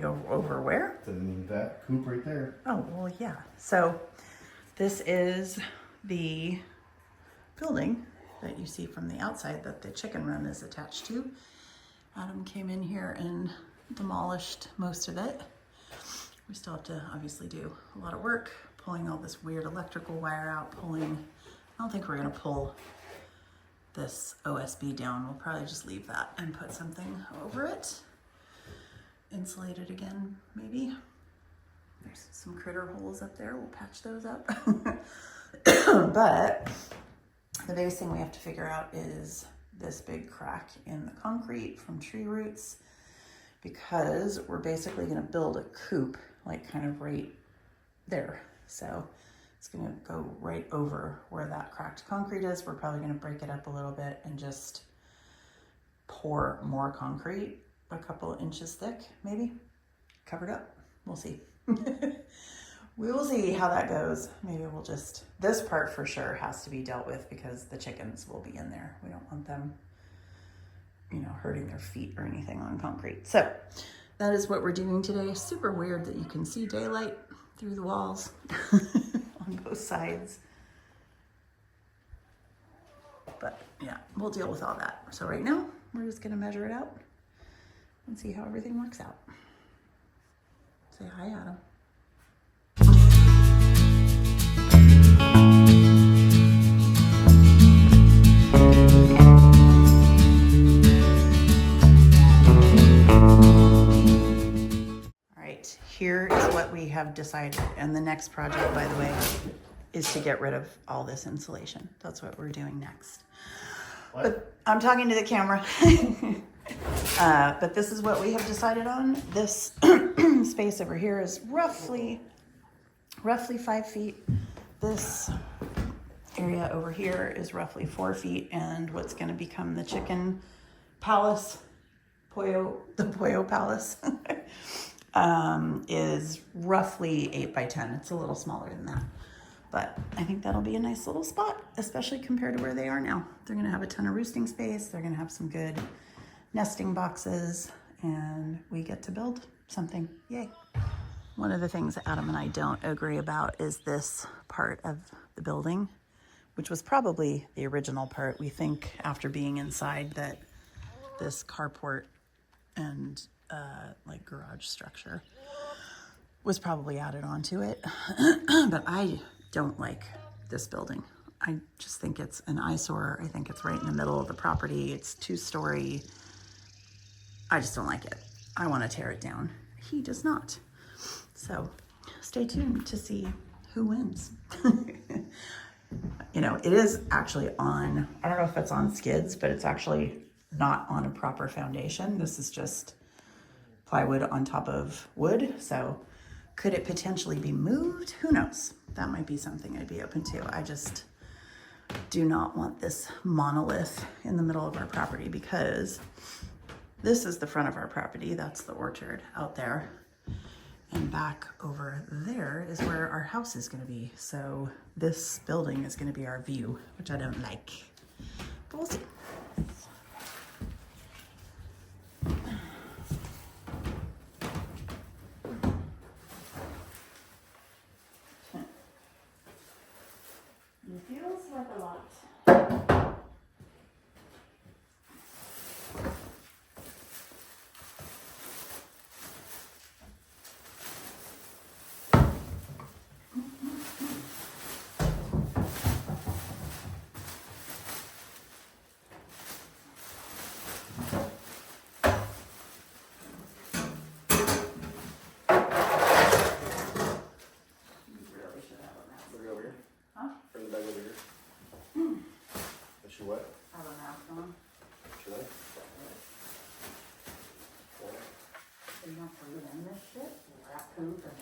go over where? That coop right there. Oh, well, yeah. So this is the building that you see from the outside that the chicken run is attached to. Adam came in here and demolished most of it. We still have to obviously do a lot of work, pulling all this weird electrical wire out, I don't think we're gonna pull this OSB down. We'll probably just leave that and put something over it. Insulate it again, maybe. There's some critter holes up there. We'll patch those up. But the biggest thing we have to figure out is this big crack in the concrete from tree roots, because we're basically gonna build a coop like kind of right there. So it's gonna go right over where that cracked concrete is. We're probably gonna break it up a little bit and just pour more concrete, a couple inches thick, maybe, covered up. We'll see. We will see how that goes. Maybe we'll just, this part for sure has to be dealt with because the chickens will be in there. We don't want them, you know, hurting their feet or anything on concrete. So that is what we're doing today. Super weird that you can see daylight through the walls on both sides. But yeah, we'll deal with all that. So right now, we're just gonna measure it out and see how everything works out. Say hi, Adam. Here is what we have decided. And the next project, by the way, is to get rid of all this insulation. That's what we're doing next. What? But I'm talking to the camera. But this is what we have decided on. This space over here is roughly 5 feet. This area over here is roughly 4 feet. And what's going to become the chicken palace, the Pollo Palace, is roughly 8 by 10. It's a little smaller than that, but I think that'll be a nice little spot, especially compared to where they are now. They're gonna have a ton of roosting space. They're gonna have some good nesting boxes, and we get to build something. Yay. One of the things that Adam and I don't agree about is this part of the building, which was probably the original part. We think after being inside that this carport and like garage structure was probably added onto it. But I don't like this building. I just think it's an eyesore. I think it's right in the middle of the property. It's 2-story. I just don't like it. I want to tear it down. He does not. So stay tuned to see who wins. You know, it is actually on, I don't know if it's on skids, but it's actually not on a proper foundation. This is just plywood on top of wood. So could it potentially be moved? Who knows? That might be something I'd be open to. I just do not want this monolith in the middle of our property, because this is the front of our property. That's the orchard out there. And back over there is where our house is gonna be. So this building is gonna be our view, which I don't like, but we'll see. It feels like a lot. What? I have a mask on. Should I? So you don't breathe in this shit? Rat poop and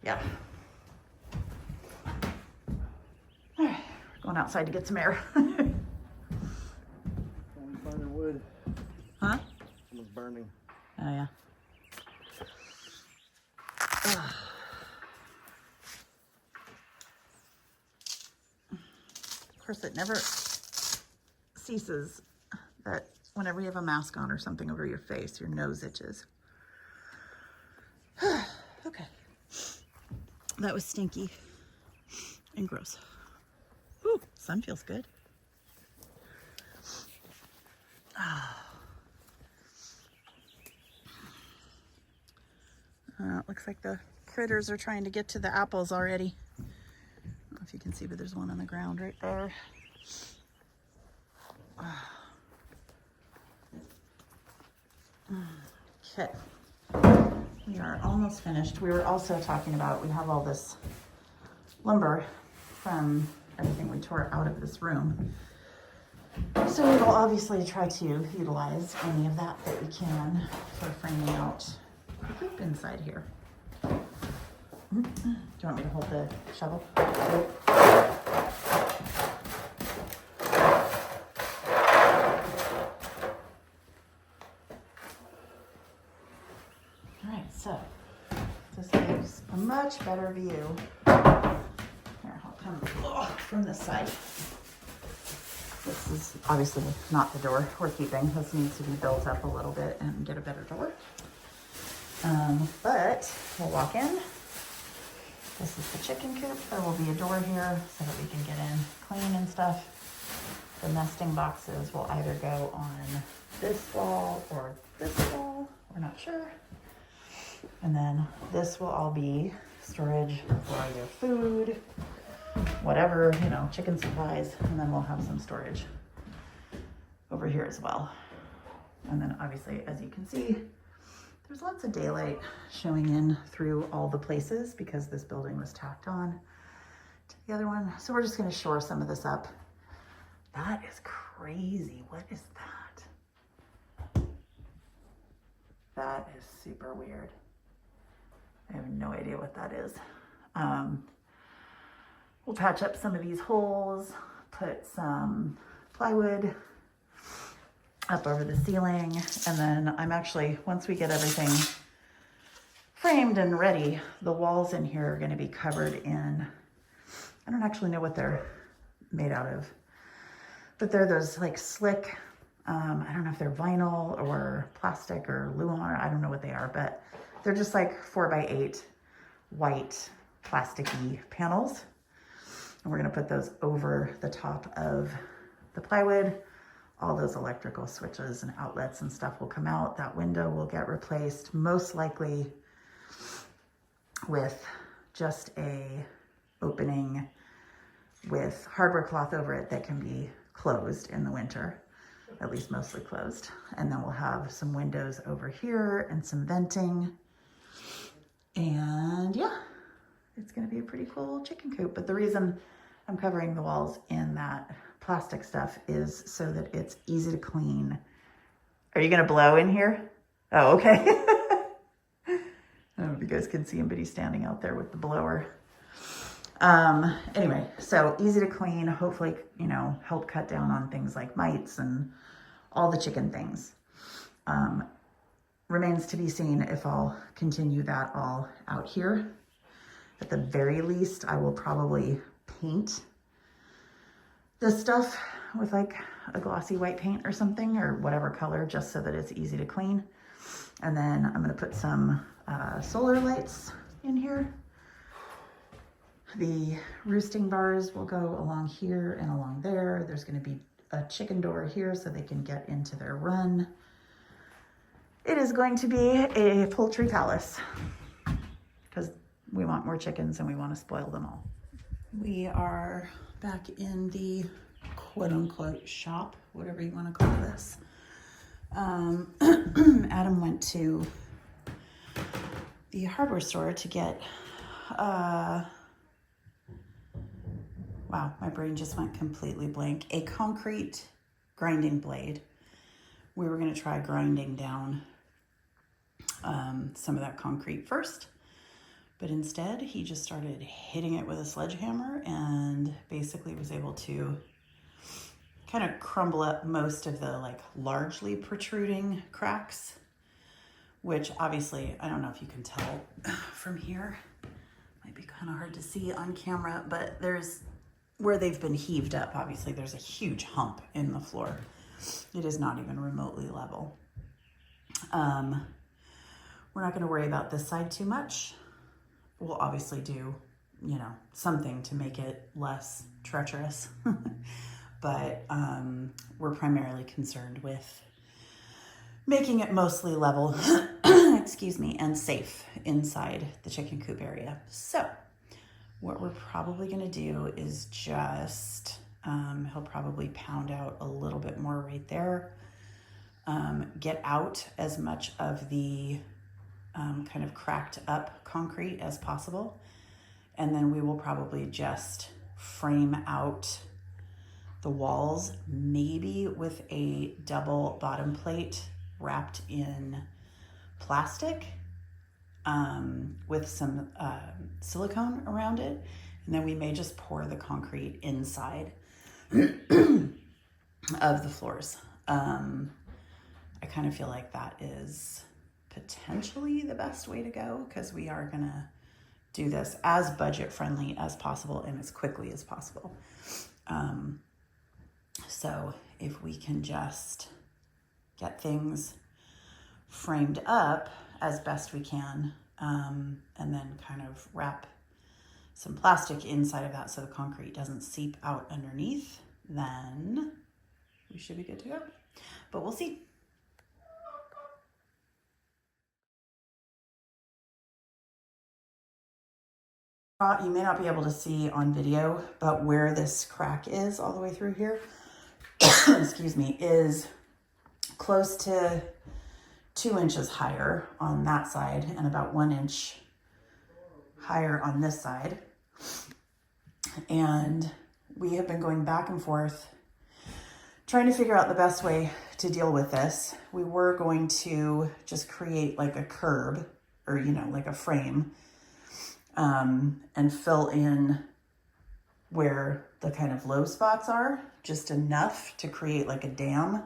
Yeah. All right, we're going outside to get some air. Burning wood. Huh? Someone's burning. Oh, yeah. Ugh. Of course, it never ceases that whenever you have a mask on or something over your face, your nose itches. Okay. That was stinky and gross. Ooh, sun feels good. Looks like the critters are trying to get to the apples already. I don't know if you can see, but there's one on the ground right there. Okay. We are almost finished. We were also talking about, we have all this lumber from everything we tore out of this room. So we will obviously try to utilize any of that we can for framing out the coop inside here. Do you want me to hold the shovel? Alright, so this gives a much better view. Here, I'll come from this side. This is obviously not the door we're keeping. This needs to be built up a little bit and get a better door. But we'll walk in. This is the chicken coop. There will be a door here so that we can get in clean and stuff. The nesting boxes will either go on this wall or this wall. We're not sure. And then this will all be storage for either food, whatever, you know, chicken supplies, and then we'll have some storage over here as well. And then obviously, as you can see, there's lots of daylight showing in through all the places because this building was tacked on to the other one. So we're just going to shore some of this up. That is crazy. What is that? That is super weird. I have no idea what that is. We'll patch up some of these holes, put some plywood up over the ceiling, and then I'm actually, once we get everything framed and ready, the walls in here are going to be covered in, I don't actually know what they're made out of, but they're those like slick, I don't know if they're vinyl or plastic or Luan, or I don't know what they are, but they're just like 4x8 white plasticky panels. And we're going to put those over the top of the plywood. All those electrical switches and outlets and stuff will come out. That window will get replaced, most likely with just a opening with hardware cloth over it that can be closed in the winter, at least mostly closed. And then we'll have some windows over here and some venting. And yeah, it's going to be a pretty cool chicken coop. But the reason I'm covering the walls in that plastic stuff is so that it's easy to clean. Are you going to blow in here? Oh, okay. I don't know if you guys can see him, but he's standing out there with the blower. Anyway, so easy to clean, hopefully, you know, help cut down on things like mites and all the chicken things. Remains to be seen if I'll continue that all out here. At the very least, I will probably paint this stuff with like a glossy white paint or something, or whatever color, just so that it's easy to clean. And then I'm going to put some solar lights in here. The roosting bars will go along here and along there. There's going to be a chicken door here so they can get into their run. It is going to be a poultry palace because we want more chickens and we want to spoil them all. We are back in the quote-unquote shop, whatever you want to call this. Adam went to the hardware store to get, wow, my brain just went completely blank. A concrete grinding blade. We were going to try grinding down some of that concrete first But instead, he just started hitting it with a sledgehammer and basically was able to kind of crumble up most of the like largely protruding cracks, which obviously, I don't know if you can tell from here, might be kind of hard to see on camera, but there's where they've been heaved up. Obviously there's a huge hump in the floor. It is not even remotely level. We're not going to worry about this side too much. We'll obviously do, you know, something to make it less treacherous, but we're primarily concerned with making it mostly level, excuse me, and safe inside the chicken coop area. So what we're probably going to do is just, he'll probably pound out a little bit more right there, get out as much of the kind of cracked up concrete as possible. And then we will probably just frame out the walls, maybe with a double bottom plate wrapped in plastic with some silicone around it. And then we may just pour the concrete inside of the floors. I kind of feel like that is potentially the best way to go, because we are gonna do this as budget friendly as possible and as quickly as possible. So if we can just get things framed up as best we can, and then kind of wrap some plastic inside of that so the concrete doesn't seep out underneath, then we should be good to go. But we'll see. You may not be able to see on video, but where this crack is all the way through here, excuse me, is close to 2 inches higher on that side and about 1 inch higher on this side. And we have been going back and forth trying to figure out the best way to deal with this. We were going to just create like a curb, or, you know, like a frame, and fill in where the kind of low spots are, just enough to create like a dam,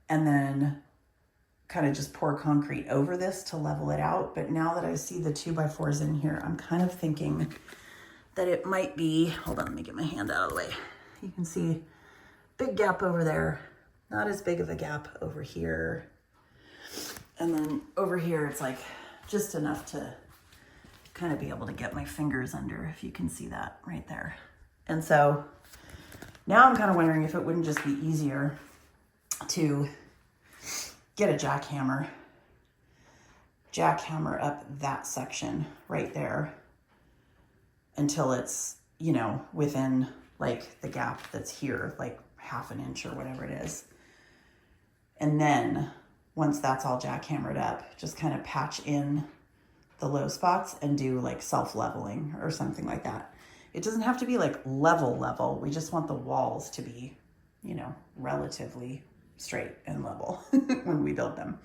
and then kind of just pour concrete over this to level it out. But now that I see the 2x4s in here, I'm kind of thinking that it might be, hold on, let me get my hand out of the way. You can see big gap over there, not as big of a gap over here. And then over here, it's like just enough to kind of be able to get my fingers under, if you can see that right there. And so now I'm kind of wondering if it wouldn't just be easier to get a jackhammer up that section right there until it's, you know, within like the gap that's here, like 1/2 inch or whatever it is. And then once that's all jackhammered up, just kind of patch in the low spots and do like self-leveling or something like that. It doesn't have to be like level. We just want the walls to be, you know, relatively straight and level when we build them.